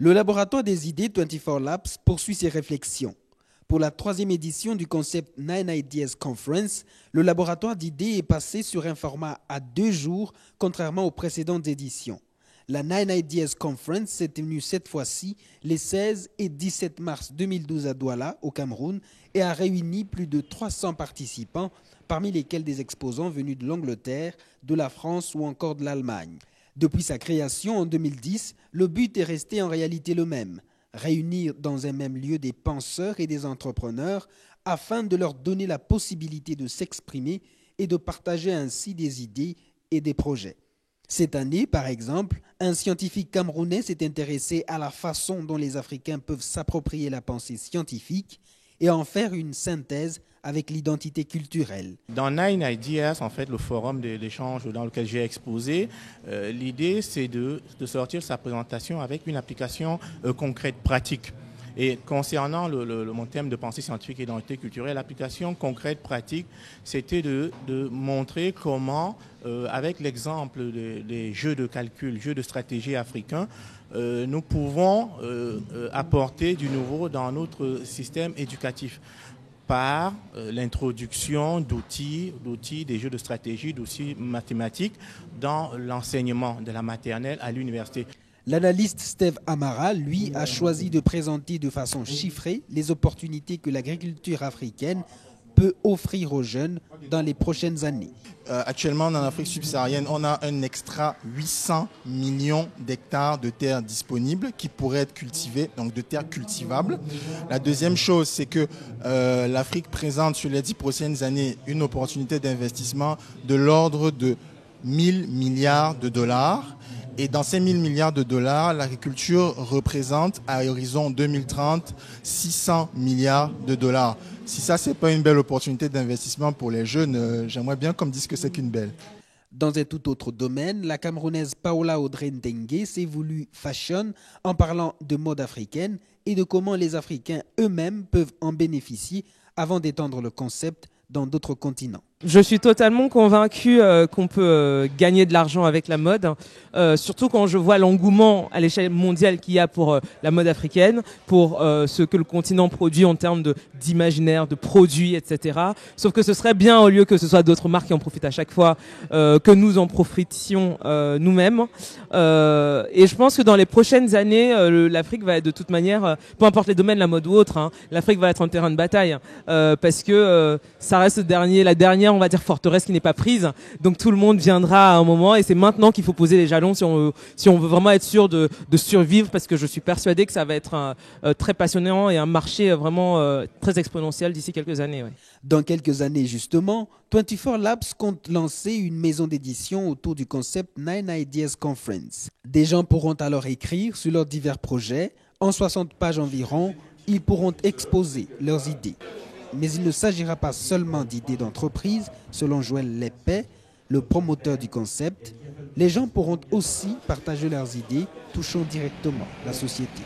Le laboratoire des idées 24 Labs poursuit ses réflexions. Pour la 3e édition du concept 9 Ideas Conference, le laboratoire d'idées est passé sur un format à 2 jours, contrairement aux précédentes éditions. La 9 Ideas Conference s'est tenue cette fois-ci les 16 et 17 mars 2012 à Douala, au Cameroun, et a réuni plus de 300 participants, parmi lesquels des exposants venus de l'Angleterre, de la France ou encore de l'Allemagne. Depuis sa création en 2010, le but est resté en réalité le même, réunir dans un même lieu des penseurs et des entrepreneurs afin de leur donner la possibilité de s'exprimer et de partager ainsi des idées et des projets. Cette année, par exemple, un scientifique camerounais s'est intéressé à la façon dont les Africains peuvent s'approprier la pensée scientifique et en faire une synthèse avec l'identité culturelle. Dans 9 Ideas, en fait, le forum d'échange dans lequel j'ai exposé, l'idée c'est de sortir sa présentation avec une application concrète, pratique. Et concernant mon thème de pensée scientifique et d'identité culturelle, l'application concrète, pratique, c'était de montrer comment, avec l'exemple des jeux de calcul, jeux de stratégie africains, nous pouvons apporter du nouveau dans notre système éducatif par l'introduction d'outils, des jeux de stratégie, d'outils mathématiques dans l'enseignement de la maternelle à l'université. L'analyste Steve Amara, lui, a choisi de présenter de façon chiffrée les opportunités que l'agriculture africaine peut offrir aux jeunes dans les prochaines années. Actuellement, en Afrique subsaharienne, on a un extra 800 millions d'hectares de terres disponibles qui pourraient être cultivées, donc de terres cultivables. La deuxième chose, c'est que l'Afrique présente sur les 10 prochaines années une opportunité d'investissement de l'ordre de 1000 milliards de dollars. Et dans ces 1000 milliards de dollars, l'agriculture représente à horizon 2030 600 milliards de dollars. Si ça, ce n'est pas une belle opportunité d'investissement pour les jeunes, j'aimerais bien qu'on me dise que c'est qu'une belle. Dans un tout autre domaine, la Camerounaise Paola Audrey Ndengue s'est voulue fashion en parlant de mode africaine et de comment les Africains eux-mêmes peuvent en bénéficier avant d'étendre le concept dans d'autres continents. Je suis totalement convaincue qu'on peut gagner de l'argent avec la mode, surtout quand je vois l'engouement à l'échelle mondiale qu'il y a pour la mode africaine, pour ce que le continent produit en termes d'imaginaire, de produits, etc. Sauf que ce serait bien, au lieu que ce soit d'autres marques qui en profitent à chaque fois, que nous en profitions nous-mêmes. Et je pense que dans les prochaines années, l'Afrique va être de toute manière, peu importe les domaines, la mode ou autre, hein, l'Afrique va être un terrain de bataille, parce que ça reste la dernière, on va dire, forteresse qui n'est pas prise. Donc tout le monde viendra à un moment et c'est maintenant qu'il faut poser les jalons si on veut vraiment être sûr de survivre, parce que je suis persuadé que ça va être très passionnant et un marché vraiment très exponentiel d'ici quelques années. Ouais. Dans quelques années justement, 24 Labs compte lancer une maison d'édition autour du concept 9 Ideas Conference. Des gens pourront alors écrire sur leurs divers projets. En 60 pages environ, ils pourront exposer leurs idées. Mais il ne s'agira pas seulement d'idées d'entreprise, selon Joël Lépais, le promoteur du concept. Les gens pourront aussi partager leurs idées touchant directement la société.